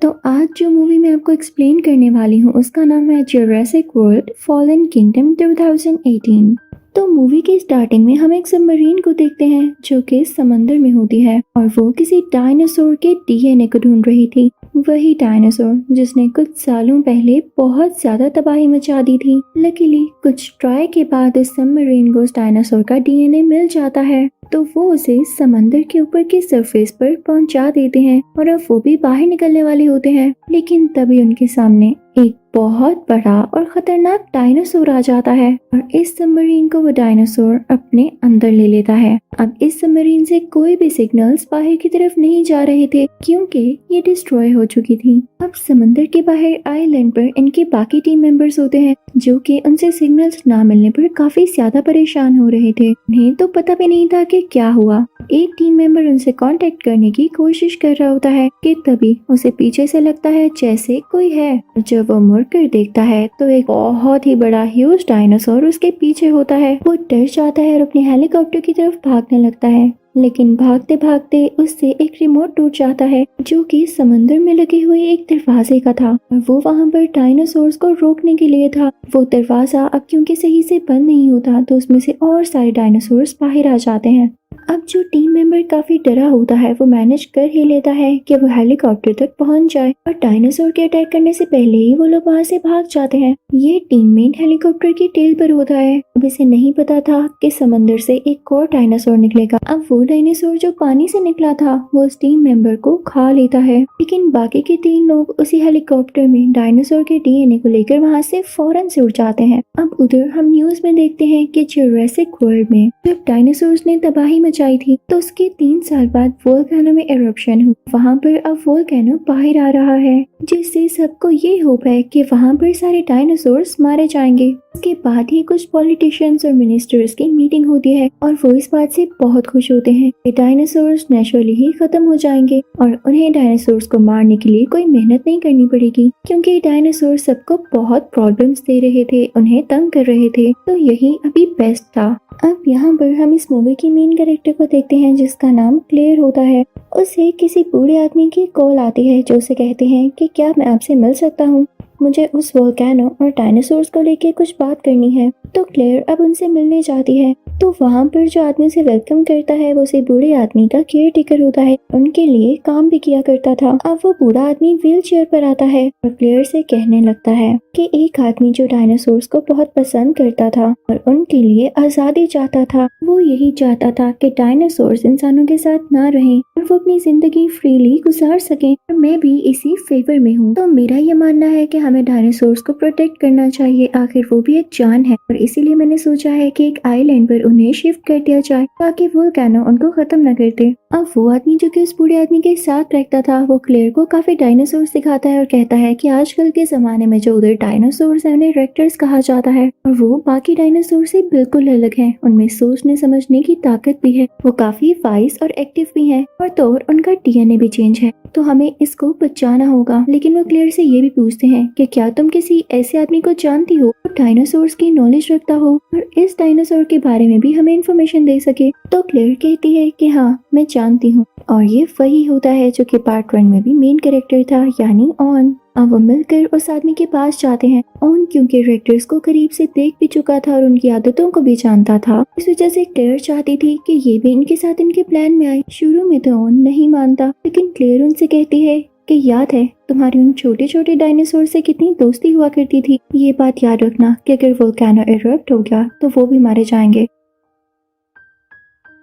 तो आज जो मूवी मैं आपको एक्सप्लेन करने वाली हूँ उसका नाम है जुरासिक वर्ल्ड फॉलन किंगडम 2018। तो मूवी की स्टार्टिंग में हम एक सबमरीन को देखते हैं जो कि समंदर में होती है और वो किसी डायनासोर के डीएनए को ढूंढ रही थी। वही डायनासोर जिसने कुछ सालों पहले बहुत ज्यादा तबाही मचा दी थी। लकीली कुछ ट्राई के बाद इस सबमरीन को उस डायनासोर का डीएनए मिल जाता है, तो वो उसे समंदर के ऊपर की सरफेस पर पहुंचा देते हैं और अब वो भी बाहर निकलने वाले होते हैं। लेकिन तभी उनके सामने एक बहुत बड़ा और खतरनाक डायनासोर आ जाता है और इस सबमरीन को वो डायनासोर अपने अंदर ले लेता है। अब इस सबमरीन से कोई भी सिग्नल्स बाहर की तरफ नहीं जा रहे थे क्योंकि ये डिस्ट्रॉय हो चुकी थी। अब समंदर के बाहर आइलैंड पर इनके बाकी टीम मेंबर्स होते हैं जो कि उनसे सिग्नल्स ना मिलने पर काफी ज्यादा परेशान हो रहे थे। उन्हें तो पता भी नहीं था कि क्या हुआ। एक टीम मेंबर उनसे कांटेक्ट करने की कोशिश कर रहा होता है कि तभी उसे पीछे से लगता है जैसे कोई है। जब वो मुड़कर देखता है तो एक बहुत ही बड़ा ह्यूज डायनासोर उसके पीछे होता है। वो डर जाता है और अपने हेलीकॉप्टर की तरफ भागने लगता है, लेकिन भागते भागते उससे एक रिमोट टूट जाता है जो कि समंदर में लगे हुए एक दरवाजे का था और वो वहां पर डायनासोर्स को रोकने के लिए था। वो दरवाजा अब क्योंकि सही से बंद नहीं होता तो उसमें से और सारे डायनासोर्स बाहर आ जाते हैं। अब जो टीम मेंबर काफी डरा होता है वो मैनेज कर ही लेता है कि वो हेलीकॉप्टर तक पहुंच जाए और डायनासोर के अटैक करने से पहले ही वो लोग वहां से भाग जाते हैं। ये टीममेट हेलीकॉप्टर की टेल पर होता है। अब इसे नहीं पता था कि समंदर से एक और डायनासोर निकलेगा। अब वो डायनासोर जो पानी से निकला था वो उस टीम मेंबर को खा लेता है, लेकिन बाकी के 3 लोग उसी हेलीकॉप्टर में डायनासोर के डीएनए को लेकर वहाँ से फौरन से उड़ जाते हैं। अब उधर हम न्यूज में देखते हैं कि जुरासिक वर्ल्ड में जब डायनासोर्स ने तबाही मचाई थी तो उसके 3 साल बाद वोल्केनो में इरप्शन हुआ। वहाँ पर अब वोल्केनो बाहर आ रहा है जिससे सबको ये होप है कि वहाँ पर सारे डायनासोर्स मारे जाएंगे। इसके बाद ही कुछ पॉलिटिशियंस और मिनिस्टर्स की मीटिंग होती है और वो इस बात से बहुत खुश होते हैं कि डायनासोर्स नेचुरली ही खत्म हो जाएंगे और उन्हें डायनासोर्स को मारने के लिए कोई मेहनत नहीं करनी पड़ेगी क्योंकि डायनासोर सबको बहुत प्रॉब्लम्स दे रहे थे, उन्हें तंग कर रहे थे। तो यही अभी बेस्ट था। अब यहाँ पर हम इस मूवी की मेन कैरेक्टर को देखते हैं जिसका नाम क्लेयर होता है। उसे किसी बूढ़े आदमी की कॉल आती है जो उसे कहते हैं कि क्या मैं आपसे मिल सकता हूँ, मुझे उस वोल्केनो और डायनासोर्स को लेके कुछ बात करनी है। तो क्लेयर अब उनसे मिलने जाती है तो वहाँ पर जो आदमी उसे वेलकम करता है वो उसे बूढ़े आदमी का केयर टेकर होता है, उनके लिए काम भी किया करता था। अब वो बूढ़ा आदमी व्हील चेयर पर आता है और क्लेयर से कहने लगता है कि एक आदमी जो डायनासोर्स को बहुत पसंद करता था और उनके लिए आजादी चाहता था, वो यही चाहता था कि डायनासोर्स इंसानों के साथ ना रहें और वो अपनी जिंदगी फ्रीली गुजार सकें और मैं भी इसी फेवर में हूँ। तो मेरा ये मानना है कि हमें डायनासोर्स को प्रोटेक्ट करना चाहिए, आखिर वो भी एक जान है और इसीलिए मैंने सोचा है कि एक आइलैंड पर उन्हें शिफ्ट कर दिया जाए ताकि वोल्केनो उनको खत्म न कर दे। अब वो आदमी जो कि उस बूढ़े आदमी के साथ रहता था वो क्लेयर को काफी डायनासोर्स दिखाता है और कहता है कि आजकल के जमाने में जो उधर डायनासोर्स है उन्हें रेप्टर्स कहा जाता है और वो बाकी डायनासोर से बिल्कुल अलग है। उनमें सोचने समझने की ताकत भी है, वो काफी वाइज और एक्टिव भी है और तो और उनका डीएनए भी चेंज है, तो हमें इसको बचाना होगा। लेकिन वो क्लेयर से ये भी पूछते हैं कि क्या तुम किसी ऐसे आदमी को जानती हो जो डायनासोर्स की नॉलेज रखता हो और इस डायनासोर के बारे में भी हमें इन्फॉर्मेशन दे सके। तो क्लेयर कहती है कि हाँ मैं जानती हूँ और ये वही होता है जो कि पार्ट 1 में भी मेन कैरेक्टर था, यानी ऑन। अब वो मिलकर उस आदमी के पास जाते हैं। ऑन क्योंकि रेक्टर्स को करीब से देख भी चुका था और उनकी आदतों को भी जानता था, इस वजह से क्लेयर चाहती थी कि ये भी इनके साथ इनके प्लान में आए। शुरू में तो ऑन नहीं मानता, लेकिन क्लेयर उनसे कहती है कि याद है तुम्हारी उन छोटे छोटे डायनासोर से कितनी दोस्ती हुआ करती थी, ये बात याद रखना कि अगर वोल्केनो इरप्ट हो गया तो वो भी मारे जाएंगे।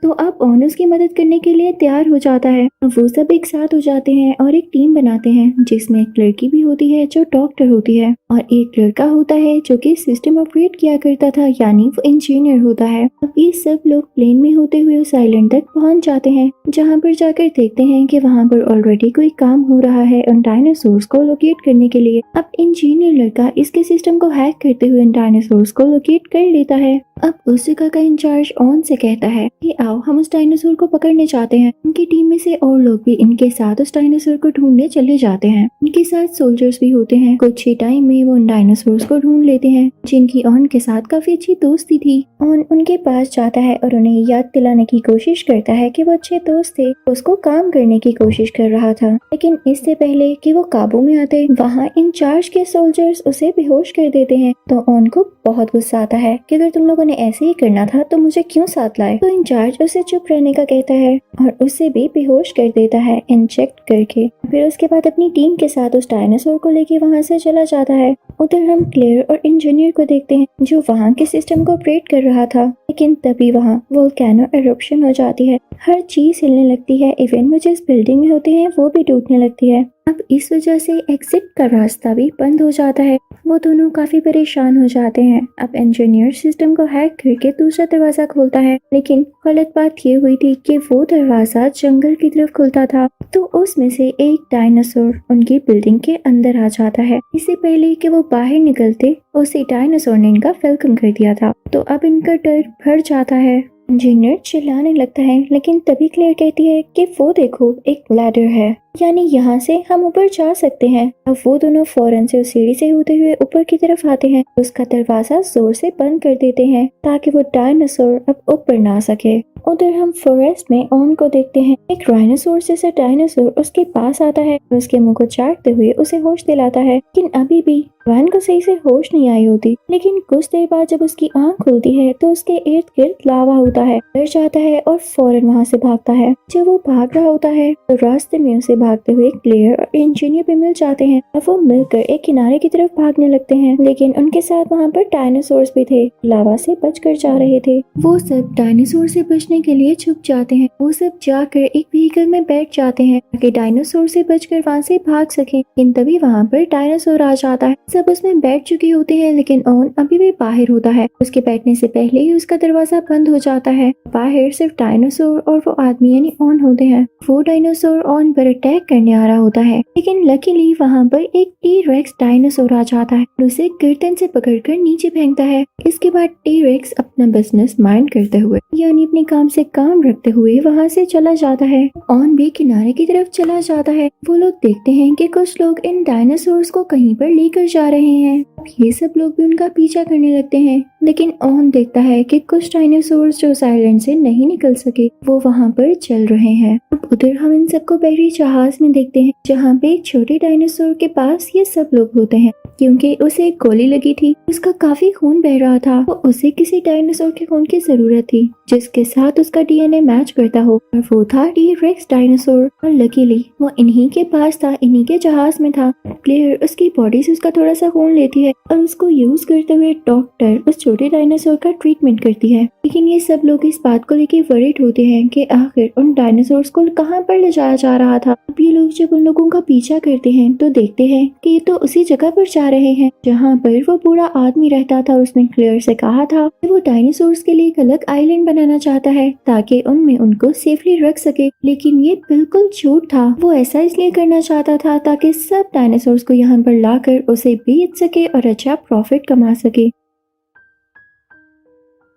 तो अब ऑन उसकी मदद करने के लिए तैयार हो जाता है। वो सब एक साथ हो जाते हैं और एक टीम बनाते हैं जिसमें एक लड़की भी होती है जो डॉक्टर होती है और एक लड़का होता है जो कि सिस्टम ऑपरेट किया करता था, यानी वो इंजीनियर होता है। अब ये सब लोग प्लेन में होते हुए उस आइलैंड तक पहुंच जाते हैं जहां पर जाकर देखते हैं कि वहां पर ऑलरेडी कोई काम हो रहा है उन डायनासोर्स को लोकेट करने के लिए। अब इंजीनियर लड़का इसके सिस्टम को हैक करते हुए इन डायनासोर्स को लोकेट कर लेता है। अब उस जगह का इंचार्ज ऑन से कहता है कि आओ आओ हम उस डायनासोर को पकड़ने चाहते हैं। उनकी टीम में से और लोग भी इनके साथ उस डायनासोर को ढूंढने चले जाते हैं। उनके साथ सोल्जर्स भी होते हैं। कुछ ही टाइम में वो उन डायनासोर्स को ढूंढ लेते हैं जिनकी ऑन के साथ काफी अच्छी दोस्ती थी। ऑन उनके पास जाता है और उन्हें याद दिलाने की कोशिश करता है कि वो अच्छे दोस्त थे, उसको काम करने की कोशिश कर रहा था। लेकिन इससे पहले कि वो काबू में आते, वहाँ इंचार्ज के सोल्जर्स उसे बेहोश कर देते हैं। तो ऑन को बहुत गुस्सा आता है कि अगर तुम लोगों ने ऐसे ही करना था तो मुझे क्यों साथ लाए। तो इंचार्ज उसे चुप रहने का कहता है और उसे भी बेहोश कर देता है इंजेक्ट करके। फिर उसके बाद अपनी टीम के साथ उस डायनासोर को लेके वहाँ से चला जाता है। उधर हम क्लेयर और इंजीनियर को देखते हैं जो वहाँ के सिस्टम को ऑपरेट कर रहा था। लेकिन तभी वहाँ वोल्केनो एरप्शन हो जाती है, हर चीज हिलने लगती है, इवन वो जिस बिल्डिंग में होते हैं वो भी टूटने लगती है। अब इस वजह से एग्जिट का रास्ता भी बंद हो जाता है। वो दोनों काफी परेशान हो जाते हैं। अब इंजीनियर सिस्टम को हैक करके दूसरा दरवाजा खोलता है, लेकिन गलत बात ये हुई थी कि वो दरवाजा जंगल की तरफ खुलता था। तो उसमें से एक डायनासोर उनकी बिल्डिंग के अंदर आ जाता है। इससे पहले कि वो बाहर निकलते उसी डायनासोर ने इनका वेलकम कर दिया था। तो अब इनका डर भर जाता है। इंजीनियर चिल्लाने लगता है, लेकिन तभी क्लेयर कहती है कि वो देखो एक लैडर है, यानी यहाँ से हम ऊपर जा सकते हैं। अब वो दोनों फौरन से उस सीढ़ी से होते हुए ऊपर की तरफ आते हैं। उसका दरवाजा जोर से बंद कर देते हैं ताकि वो डायनासोर अब ऊपर ना सके। उधर हम फॉरेस्ट में ऑन को देखते हैं। एक राइनोसोर जैसा डायनासोर उसके पास आता है और उसके मुंह को चाटते हुए उसे होश दिलाता है। लेकिन अभी भी वैन को सही से होश नहीं आई होती। लेकिन कुछ देर बाद जब उसकी आंख खुलती है तो उसके इर्द गिर्द लावा होता है। डर जाता है और फौरन वहाँ से भागता है। जब वो भाग रहा होता है तो रास्ते में उसे भागते हुए क्लेयर और इंजीनियर भी मिल जाते हैं और वो मिलकर एक किनारे की तरफ भागने लगते हैं। लेकिन उनके साथ वहाँ पर डायनासोर्स भी थे, लावा से बचकर जा रहे थे। वो सब डायनासोर से बचने के लिए छुप जाते हैं। वो सब जाकर एक व्हीकल में बैठ जाते हैं ताकि डायनासोर से बचकर वहाँ से भाग सके। लेकिन तभी वहाँ पर डायनासोर आ जाता है। सब उसमें बैठ चुके होते हैं, लेकिन ऑन अभी भी बाहर होता है। उसके बैठने से पहले ही उसका दरवाजा बंद हो जाता है। बाहर सिर्फ डायनासोर और वो आदमी यानी ऑन होते हैं। वो डायनासोर ऑन पर अटैक करने आ रहा होता है, लेकिन लकीली वहाँ पर एक टी-रेक्स डायनासोर आ जाता है और उसे गर्दन से पकड़कर नीचे फेंकता है। इसके बाद टी-रेक्स अपना बिजनेस माइंड करते हुए यानी अपने काम से काम रखते हुए वहाँ से चला जाता है। ऑन भी किनारे की तरफ चला जाता है। वो लोग देखते हैं कि कुछ लोग इन डायनासोर्स को कहीं पर लेकर जा रहे हैं। ये सब लोग भी उनका पीछा करने लगते हैं, लेकिन ऑन देखता है कि कुछ डायनासोर्स जो उस आइलैंड से नहीं निकल सके वो वहाँ पर चल रहे हैं। अब उधर हम इन सबको बहरी जहाज में देखते हैं, जहाँ पे एक छोटे डायनासोर के पास ये सब लोग होते हैं। क्योंकि उसे एक गोली लगी थी, उसका काफी खून बह रहा था, तो उसे किसी डायनासोर के खून की जरूरत थी जिसके साथ उसका डीएनए मैच करता हो, और वो था टी-रेक्स डायनासोर। और लकीली वो इन्हीं के पास था, इन्हीं के जहाज में था। क्लेयर उसकी बॉडी से उसका थोड़ा सा खून लेती है और उसको यूज करते हुए डॉक्टर उस छोटे डायनासोर का ट्रीटमेंट करती है। लेकिन ये सब लोग इस बात को लेकर वरीड होते हैं कि आखिर उन डायनासोर्स को कहाँ पर ले जाया जा रहा था। अब ये लोग जब उन लोगों का पीछा करते हैं तो देखते हैं कि ये तो उसी जगह पर जा रहे हैं जहाँ पर वो बूढ़ा आदमी रहता था। उसने क्लेयर से कहा था कि वो डायनासोर्स के लिए एक अलग आइलैंड बनाना चाहता है ताकि उनमें उनको सेफली रख सके, लेकिन ये बिल्कुल झूठ था। वो ऐसा इसलिए करना चाहता था ताकि सब डायनासोर्स को यहाँ पर लाकर उसे बेच सके और अच्छा प्रॉफिट कमा सके।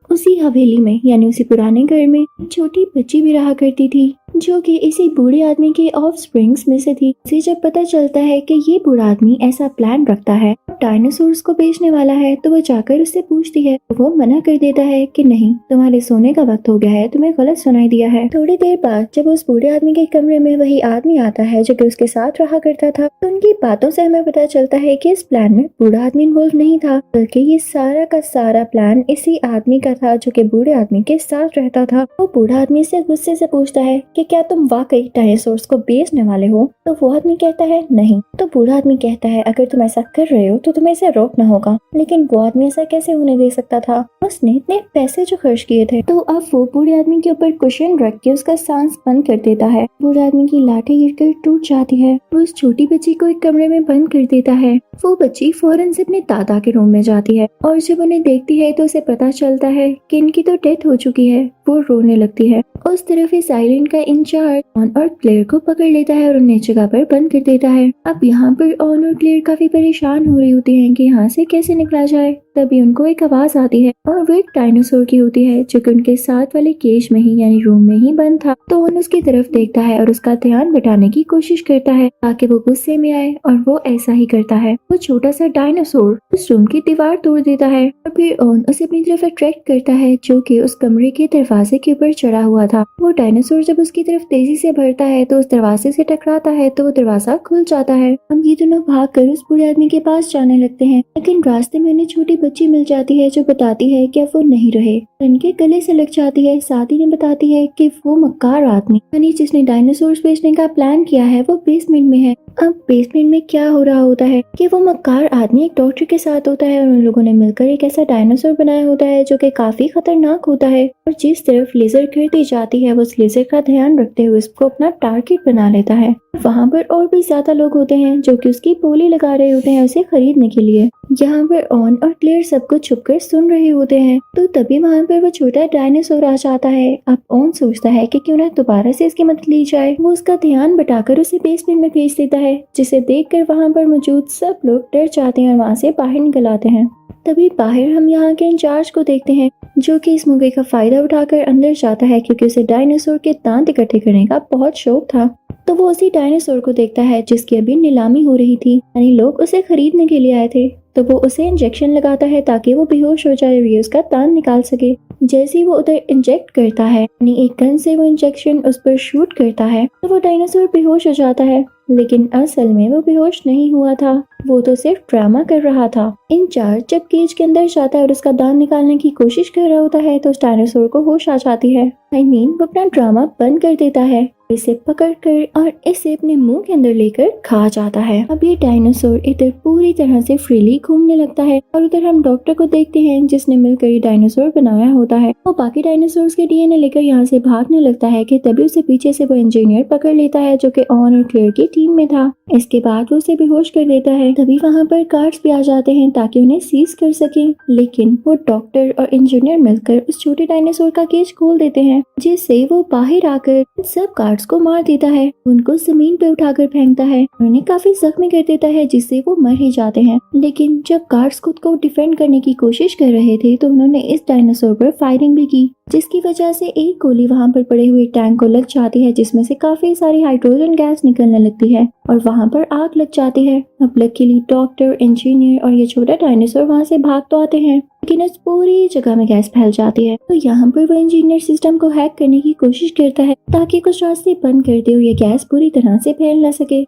उसी हवेली में यानी उसी पुराने घर में छोटी बच्ची भी रहा करती थी जो कि इसी बूढ़े आदमी के ऑफ स्प्रिंग्स में से थी। उसे जब पता चलता है कि ये बूढ़ा आदमी ऐसा प्लान रखता है, डायनासोर्स को बेचने वाला है, तो वो जाकर उससे पूछती है। वो मना कर देता है कि नहीं, तुम्हारे सोने का वक्त हो गया है, तुम्हें गलत सुनाई दिया है। थोड़ी देर बाद जब उस बूढ़े आदमी के कमरे में वही आदमी आता है जो कि उसके साथ रहा करता था, तो उनकी बातों से हमें पता चलता है कि इस प्लान में बूढ़ा आदमी इन्वॉल्व नहीं था, बल्कि ये सारा का सारा प्लान इसी आदमी का था जो कि बूढ़े आदमी के साथ रहता था। वो बूढ़ा आदमी से गुस्से से पूछता है कि क्या तुम वाकई डायनासोर्स को बेचने वाले हो? तो वो आदमी कहता है नहीं। तो बूढ़ा आदमी कहता है अगर तुम ऐसा कर रहे हो तो तुम्हें इसे रोकना होगा। लेकिन वो आदमी ऐसा कैसे होने दे सकता था? उसने इतने पैसे जो खर्च किए थे। तो अब वो बूढ़े आदमी के ऊपर कुशन रख के उसका सांस बंद कर देता है। बूढ़े आदमी की लाठी गिरकर टूट जाती है। वो उस छोटी बच्ची को एक कमरे में बंद कर देता है। वो बच्ची फौरन से अपने दादा के रूम में जाती है और जब उन्हें देखती है तो उसे पता चलता है कि इनकी तो डेथ हो चुकी है। वो रोने लगती है। उस तरफ इस आइलैंड का इंचार्ज ऑन और क्लेयर को पकड़ लेता है और उन्हें जगह पर बंद कर देता है। अब यहाँ पर ऑन और क्लेयर काफी परेशान हो रही होती हैं कि यहाँ से कैसे निकला जाए। तभी उनको एक आवाज आती है और वो एक डायनासोर की होती है जो कि उनके साथ वाले केज में ही यानी रूम में ही बंद था। तो ओन उसकी तरफ देखता है और उसका ध्यान बटाने की कोशिश करता है ताकि वो गुस्से में आए और वो ऐसा ही करता है। वो छोटा सा डायनासोर उस रूम की दीवार तोड़ देता है और फिर ओन उसे अपनी तरफ अट्रैक्ट करता है जो कि उस कमरे के दरवाजे के ऊपर चढ़ा हुआ था। वो डायनासोर जब उसकी तरफ तेजी से बढ़ता है तो उस दरवाजे से टकराता है तो वो दरवाजा खुल जाता है। हम ये दोनों भागकर उस बूढ़े आदमी के पास जाने लगते हैं, लेकिन रास्ते में उन्हें छोटी बच्ची मिल जाती है जो बताती है कि अब वो नहीं रहे। उनके गले से लग जाती है। साथ ही ने बताती है कि वो मक्कार आदमी यानी जिसने डायनासोर बेचने का प्लान किया है वो बेसमेंट में है। अब बेसमेंट में क्या हो रहा होता है कि वो मक्कार आदमी एक डॉक्टर के साथ होता है और उन लोगों ने मिलकर एक ऐसा डायनासोर बनाया होता है जो कि काफी खतरनाक होता है और जिस तरफ लेजर करती जाती है वो उस लेजर का ध्यान रखते हुए उसको अपना टारगेट बना लेता है। वहाँ पर और भी ज्यादा लोग होते हैं जो कि उसकी बोली लगा रहे होते हैं उसे खरीदने के लिए। यहाँ पर ऑन और क्लेयर सब कुछ छुपकर सुन रहे होते हैं। तो तभी वहाँ पर वो छोटा डायनासोर आ जाता है। अब ऑन सोचता है कि क्यों ना दोबारा से इसकी मदद ली जाए। वो उसका ध्यान बटाकर उसे बेसमेंट में भेज देता है, जिसे देखकर वहाँ पर मौजूद सब लोग डर जाते हैं और वहाँ से बाहर निकल आते हैं। तभी बाहर हम यहाँ के इंचार्ज को देखते हैं जो कि इस मौके का फायदा उठाकर अंदर जाता है क्योंकि उसे डायनासोर के दांत इकट्ठे करने का बहुत शौक था। तो वो उसी डायनासोर को देखता है जिसकी अभी नीलामी हो रही थी, यानी लोग उसे खरीदने के लिए आए थे। तो वो उसे इंजेक्शन लगाता है ताकि वो बेहोश हो जाए और ये उसका दांत निकाल सके। जैसे ही वो उधर इंजेक्ट करता है यानी एक गन से वो इंजेक्शन उस पर शूट करता है तो वो डायनासोर बेहोश हो जाता है, लेकिन असल में वो बेहोश नहीं हुआ था, वो तो सिर्फ ड्रामा कर रहा था। इंचार्ज जब केज के अंदर जाता है और उसका दांत निकालने की कोशिश कर रहा होता है तो उस डायनासोर को होश आ जाती है। वो अपना ड्रामा बंद कर देता है, इसे पकड़कर और इसे अपने मुंह के अंदर लेकर खा जाता है। अब ये डायनासोर इधर पूरी तरह से फ्रीली घूमने लगता है और उधर हम डॉक्टर को देखते हैं जिसने मिलकर ये डायनासोर बनाया होता है। वो बाकी डायनासोर्स के डीएनए लेकर यहाँ से भागने लगता है कि तभी उसे पीछे से वो इंजीनियर पकड़ लेता है जो कि ऑन और क्लेयर की टीम में था। इसके बाद वो उसे बेहोश कर देता है। तभी वहाँ पर गार्ड्स भी आ जाते हैं ताकि उन्हें सीज कर सके, लेकिन वो डॉक्टर और इंजीनियर मिलकर उस छोटे डायनासोर का केज खोल देते हैं, जिससे वो बाहर आकर सब गार्ड्स को मार देता है, उनको जमीन पे उठाकर फेंकता है, उन्हें काफी जख्मी कर देता है जिससे वो मर ही जाते हैं। लेकिन जब गार्ड्स खुद को डिफेंड करने की कोशिश कर रहे थे तो उन्होंने इस डायनासोर पर फायरिंग भी की, जिसकी वजह से एक गोली वहाँ पर पड़े हुए टैंक को लग जाती है जिसमें से काफी सारी हाइड्रोजन गैस निकलने लगती है और वहाँ पर आग लग जाती है। अब लकीली डॉक्टर, इंजीनियर और ये छोटा डायनासोर वहाँ से भाग तो आते हैं, लेकिन उस पूरी जगह में गैस फैल जाती है। तो यहाँ पर वो इंजीनियर सिस्टम को हैक करने की कोशिश करता है ताकि कुछ रास्ते बंद कर दे और ये गैस पूरी तरह से फैल न सके।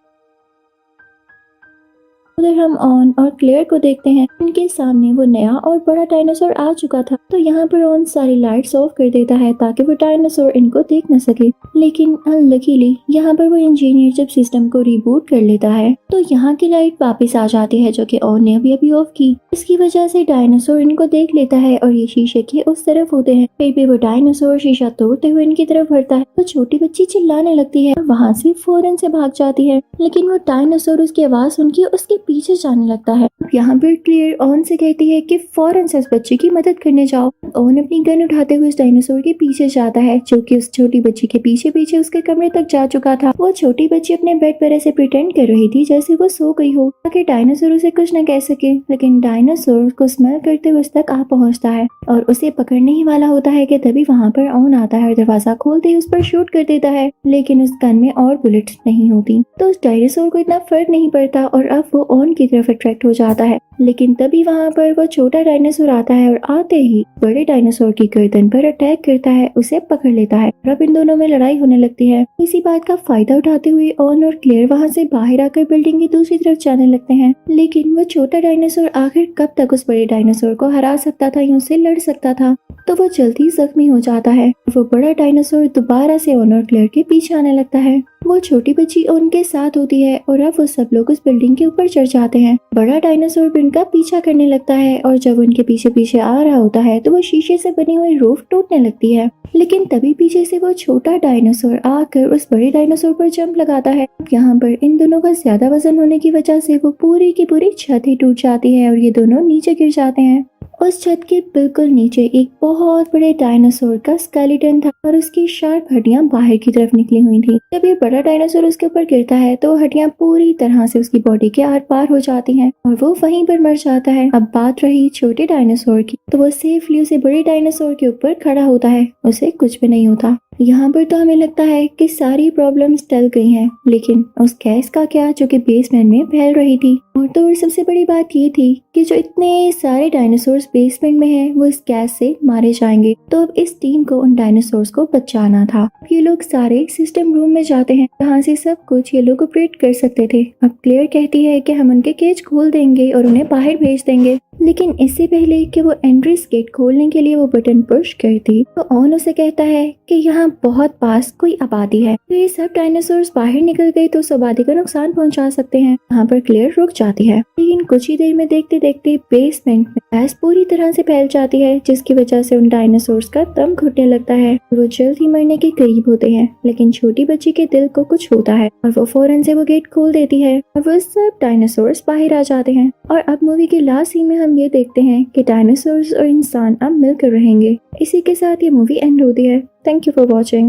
उधर हम ऑन और क्लेयर को देखते हैं, उनके सामने वो नया और बड़ा डायनासोर आ चुका था। तो यहाँ पर ऑन सारी लाइट्स ऑफ कर देता है ताकि वो डायनासोर इनको देख न सके, लेकिन अनलकीली यहाँ पर वो इंजीनियर जब सिस्टम को रिबूट कर लेता है तो यहाँ की लाइट वापस आ जाती है जो कि ऑन ने अभी ऑफ की। इसकी वजह से डायनासोर इनको देख लेता है और ये शीशे के उस तरफ होते हैं। फिर भी वो डायनासोर शीशा तोड़ते हुए इनकी तरफ बढ़ता है तो छोटी बच्ची चिल्लाने लगती है और वहाँ से फौरन से भाग जाती है, लेकिन वो डायनासोर उसकी आवाज सुन के उसके पीछे जाने लगता है। यहाँ पर क्लियर ऑन से कहती है कि फौरन से उस बच्ची की मदद करने जाओ। ऑन अपनी गन उठाते हुए उस डायनासोर के पीछे जाता है जो कि उस छोटी बच्ची के पीछे पीछे उसके कमरे तक जा चुका था। वो छोटी बच्ची अपने बेड पर ऐसे प्रिटेंड कर रही थी जैसे वो सो गई हो ताकि डायनासोर उसे कुछ न कह सके, लेकिन डायनासोर को स्मेल करते हुए उस तक आ पहुँचता है और उसे पकड़ने ही वाला होता है कि तभी वहाँ पर ऑन आता है और दरवाजा खोलते ही उस पर शूट कर देता है, लेकिन उस गन में और बुलेट्स नहीं होती। तो उस डायनासोर को इतना फर्क नहीं पड़ता और अब वो ऑन की तरफ अट्रैक्ट हो जाता है, लेकिन तभी वहाँ पर वो छोटा डायनासोर आता है और आते ही बड़े डायनासोर की गर्दन पर अटैक करता है, उसे पकड़ लेता है और अब इन दोनों में लड़ाई होने लगती है। इसी बात का फायदा उठाते हुए ऑन और क्लेयर वहाँ से बाहर आकर बिल्डिंग की दूसरी तरफ जाने लगते हैं, लेकिन वो छोटा डायनासोर आखिर कब तक उस बड़े डायनासोर को हरा सकता था या उससे लड़ सकता था। तो वो जल्दी जख्मी हो जाता है। वो बड़ा डायनासोर दोबारा से ऑन और क्लेयर के पीछे आने लगता है। वो छोटी बच्ची उनके साथ होती है और अब वो सब लोग उस बिल्डिंग के ऊपर चढ़ जाते हैं। बड़ा डायनासोर भी उनका पीछा करने लगता है और जब उनके पीछे पीछे आ रहा होता है तो वो शीशे से बनी हुई रूफ टूटने लगती है, लेकिन तभी पीछे से वो छोटा डायनासोर आकर उस बड़े डायनासोर पर जंप लगाता है। यहाँ पर इन दोनों का ज्यादा वजन होने की वजह से वो पूरी की पूरी छत ही टूट जाती है और ये दोनों नीचे गिर जाते हैं उस छत के बिल्कुल नीचे एक बहुत बड़े डायनासोर का स्केलेटन था और उसकी शार्प हड्डियां बाहर की तरफ निकली हुई थी। जब ये बड़ा डायनासोर उसके ऊपर गिरता है तो हड्डियां पूरी तरह से उसकी बॉडी के आर पार हो जाती हैं और वो वहीं पर मर जाता है। अब बात रही छोटे डायनासोर की, तो वो सेफली उसे बड़े डायनासोर के ऊपर खड़ा होता है, उसे कुछ भी नहीं होता। यहाँ पर तो हमें लगता है कि सारी प्रॉब्लम्स टल गई हैं, लेकिन उस गैस का क्या जो कि बेसमेंट में फैल रही थी। और तो और सबसे बड़ी बात ये थी कि जो इतने सारे डायनासोर्स बेसमेंट में हैं, वो इस गैस से मारे जाएंगे। तो अब इस टीम को उन डायनासोर्स को बचाना था। ये लोग सारे सिस्टम रूम में जाते हैं जहाँ से सब कुछ ये लोग ऑपरेट कर सकते थे। अब क्लेयर कहती है कि हम उनके केज खोल देंगे और उन्हें बाहर भेज देंगे, लेकिन इससे पहले कि वो एंट्रेंस गेट खोलने के लिए वो बटन पुश करती तो ऑन उसे कहता है कि यहाँ बहुत पास कोई आबादी है। तो ये सब डायनासोर्स बाहर निकल गए तो उस आबादी को नुकसान पहुंचा सकते हैं। यहाँ पर क्लेयर रुक जाती है, लेकिन कुछ ही देर में देखते देखते बेसमेंट में गैस पूरी तरह से फैल जाती है, जिसकी वजह से उन डायनासोर्स का दम घुटने लगता है। वो जल्द ही मरने के करीब होते हैं, लेकिन छोटी बच्ची के दिल को कुछ होता है और वो फौरन से वो गेट खोल देती है और वो सब डायनासोर्स बाहर आ जाते हैं। और अब मूवी के लास्ट सीन में हम ये देखते हैं कि डायनासोर्स और इंसान अब मिलकर रहेंगे। इसी के साथ ये मूवी एंड होती है। Thank you for watching.